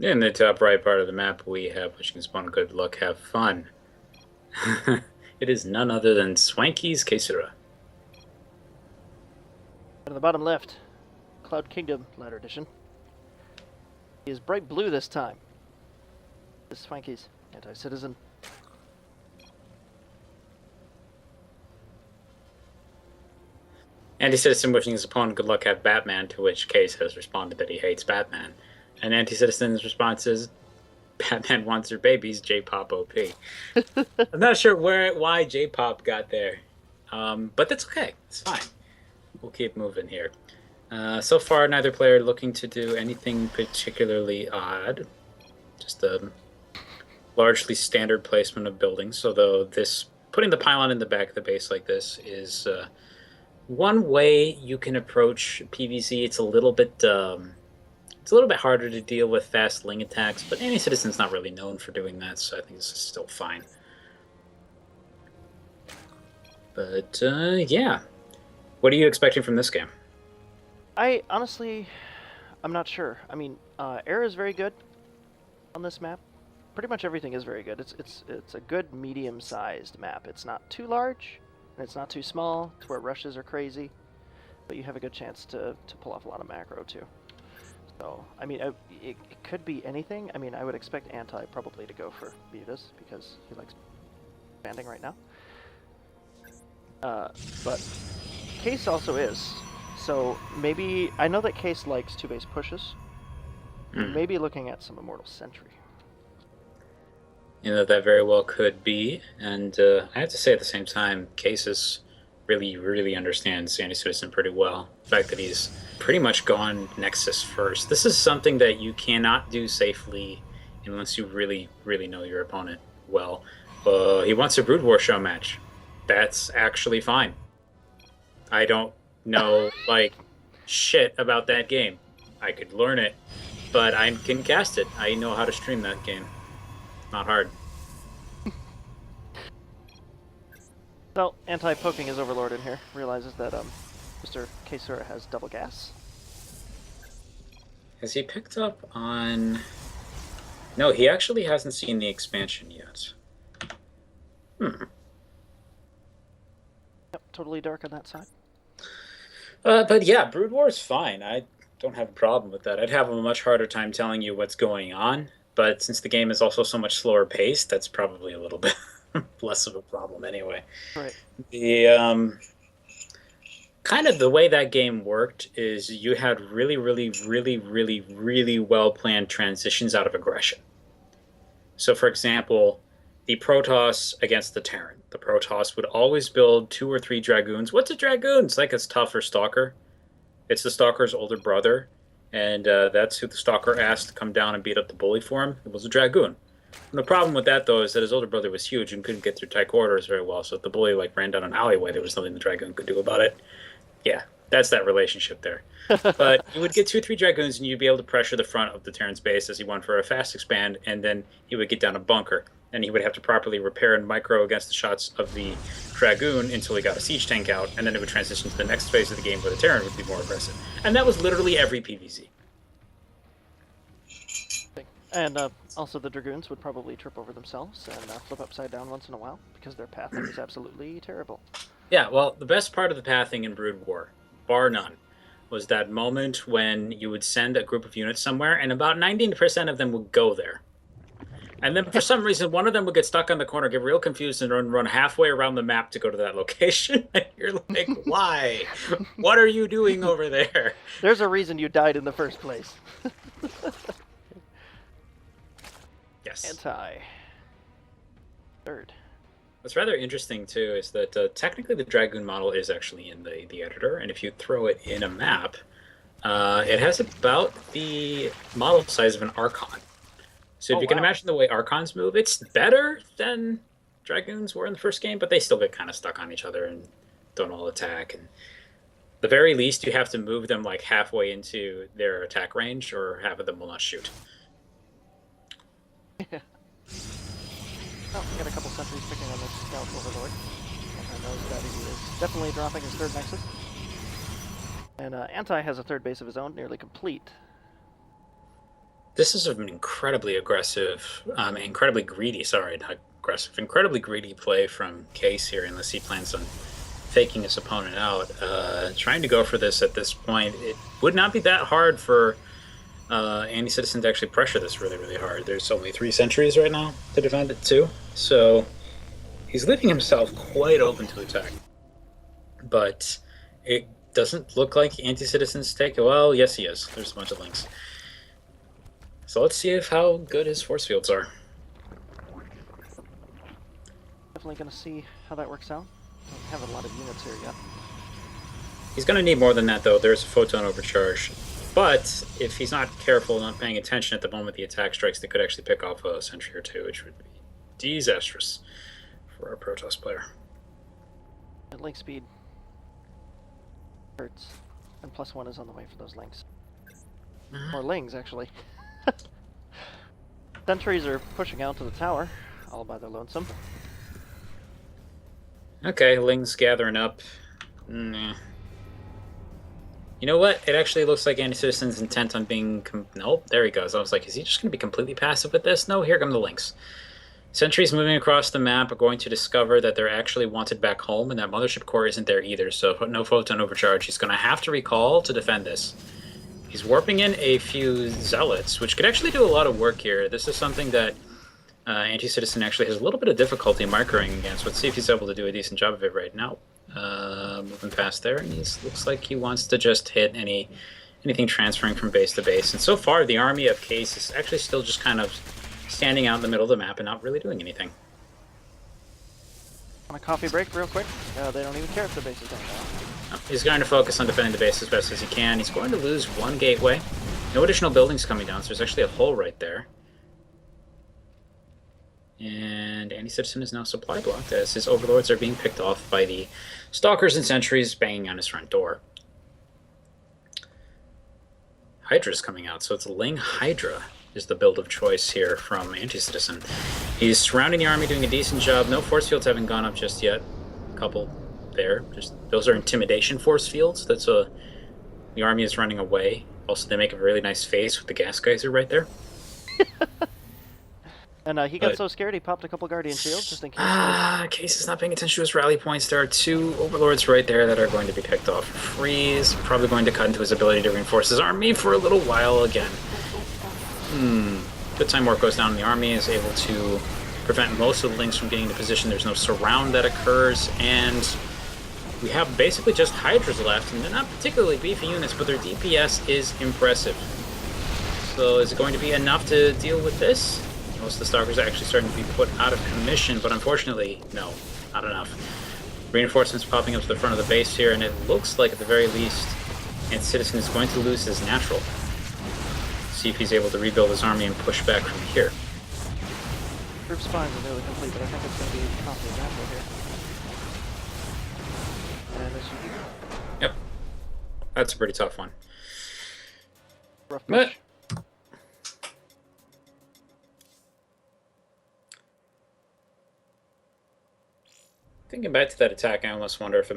In the top right part of the map, we have wishing spawn good luck, have fun. It is none other than Swanky's Caesura. And in the bottom left, Cloud Kingdom Ladder Edition. He is bright blue this time. This is Swanky's Anticitizen. Anti-Citizen wishing his opponent good luck, have Batman, to which Case has responded that he hates Batman. And Anti-Citizen's response is, Batman wants her babies, J-Pop OP. I'm not sure why J-Pop got there, but that's okay. It's fine. We'll keep moving here. So far, neither player looking to do anything particularly odd. Just a largely standard placement of buildings. Although this putting the pylon in the back of the base like this is one way you can approach PvZ. It's a little bit harder to deal with fast ling attacks, but Anti-Citizen's not really known for doing that, so I think this is still fine. But yeah, what are you expecting from this game? I honestly, I'm not sure. I mean, air is very good on this map. Pretty much everything is very good. It's a good medium-sized map. It's not too large, and it's not too small. It's where rushes are crazy, but you have a good chance to pull off a lot of macro too. So, I mean, it could be anything. I mean, I would expect Anti probably to go for Beavis because he likes banding right now. But Case also is. So maybe, I know that Case likes 2-base pushes. Maybe looking at some Immortal Sentry. You know, that very well could be. And I have to say at the same time, Cases really understands Anti-Citizen pretty well. The fact that he's pretty much gone Nexus first. This is something that you cannot do safely unless you really know your opponent well. He wants a Brood War show match. That's actually fine. I don't know, like, shit about that game. I could learn it, but I can cast it. I know how to stream that game. Not hard. So, Anti-poking his Overlord in here. Realizes that Mr. Caesura has double gas. Has he picked up on... No, he actually hasn't seen the expansion yet. Yep, totally dark on that side. But yeah, Brood War is fine. I don't have a problem with that. I'd have a much harder time telling you what's going on, but since the game is also so much slower paced, that's probably a little bit less of a problem anyway. Right. The kind of the way that game worked is you had really well planned transitions out of aggression. So, for example, the Protoss against the Terran. The Protoss would always build 2 or 3 Dragoons. What's a Dragoon? It's like a tougher Stalker. It's the Stalker's older brother, and that's who the Stalker asked to come down and beat up the bully for him. It was a Dragoon. And the problem with that, though, is that his older brother was huge and couldn't get through tight corridors very well, so if the bully ran down an alleyway, there was nothing the Dragoon could do about it. Yeah, that's that relationship there. But you would get 2 or 3 Dragoons, and you'd be able to pressure the front of the Terran's base as he went for a fast expand, and then he would get down a bunker. And he would have to properly repair and micro against the shots of the Dragoon until he got a siege tank out, and then it would transition to the next phase of the game where the Terran would be more aggressive. And that was literally every PvZ. And also the Dragoons would probably trip over themselves and flip upside down once in a while because their pathing is absolutely terrible. Yeah, well, the best part of the pathing in Brood War, bar none, was that moment when you would send a group of units somewhere, and about 90% of them would go there. And then for some reason, one of them would get stuck on the corner, get real confused, and run halfway around the map to go to that location. And you're like, why? What are you doing over there? There's a reason you died in the first place. Yes. Anti. Third. What's rather interesting, too, is that technically the Dragoon model is actually in the editor, and if you throw it in a map, it has about the model size of an Archon. So if you can imagine the way Archons move, it's better than Dragoons were in the first game, but they still get kind of stuck on each other and don't all attack. And the very least, you have to move them like halfway into their attack range, or half of them will not shoot. Yeah. Oh, we got a couple sentries picking on this Scout Overlord. I know that he is definitely dropping his third Nexus. And Anti has a third base of his own, nearly complete. This is an incredibly aggressive, incredibly greedy, sorry, not aggressive, incredibly greedy play from Case here, unless he plans on faking his opponent out. Trying to go for this at this point, it would not be that hard for Anti-Citizen to actually pressure this really, really hard. There's only 3 sentries right now to defend it too, so he's leaving himself quite open to attack. But it doesn't look like Anti-Citizen's take. Well, yes, he is. There's a bunch of links. So let's see how good his force fields are. Definitely going to see how that works out. Don't have a lot of units here yet. He's going to need more than that, though. There's a photon overcharge. But if he's not careful, not paying attention at the moment the attack strikes, they could actually pick off a sentry or two, which would be disastrous for our Protoss player. At link speed hurts, and +1 is on the way for those links. More lings, actually. Sentries are pushing out to the tower, all by their lonesome. Okay, Ling's gathering up. Nah. You know what? It actually looks like Anti-Citizen's intent on being... Nope, there he goes. I was like, is he just going to be completely passive with this? No, here come the Lings. Sentries moving across the map are going to discover that they're actually wanted back home, and that Mothership Core isn't there either, so no photon overcharge. He's going to have to recall to defend this. He's warping in a few Zealots, which could actually do a lot of work here. This is something that Anti-Citizen actually has a little bit of difficulty microing against. Let's see if he's able to do a decent job of it right now. Moving past there, and he looks like he wants to just hit anything transferring from base to base. And so far, the army of Case is actually still just kind of standing out in the middle of the map and not really doing anything. On a coffee break real quick. They don't even care if the base is down now. He's going to focus on defending the base as best as he can. He's going to lose 1 gateway. No additional buildings coming down, so there's actually a hole right there. And Anti-Citizen is now supply blocked as his overlords are being picked off by the stalkers and sentries banging on his front door. Hydra's coming out, so it's Ling Hydra is the build of choice here from Anti-Citizen. He's surrounding the army, doing a decent job. No force fields haven't gone up just yet. A couple there. Those are intimidation force fields. That's the army is running away. Also, they make a really nice face with the gas geyser right there. And he got so scared he popped a couple Guardian Shields just in case. Case is not paying attention to his rally points. There are 2 Overlords right there that are going to be picked off. Freeze, probably going to cut into his ability to reinforce his army for a little while again. Good time work goes down in the army, is able to prevent most of the links from getting into position. There's no surround that occurs, and we have basically just Hydras left, and they're not particularly beefy units, but their DPS is impressive. So is it going to be enough to deal with this? Most of the Stalkers are actually starting to be put out of commission, but unfortunately, no, not enough. Reinforcements popping up to the front of the base here, and it looks like at the very least, Anti-Citizen is going to lose his natural. See if he's able to rebuild his army and push back from here. Group spines are nearly complete, but I think it's going to be possibly natural here. And as you... Yep. That's a pretty tough one. Rough push. Thinking back to that attack, I almost wonder if it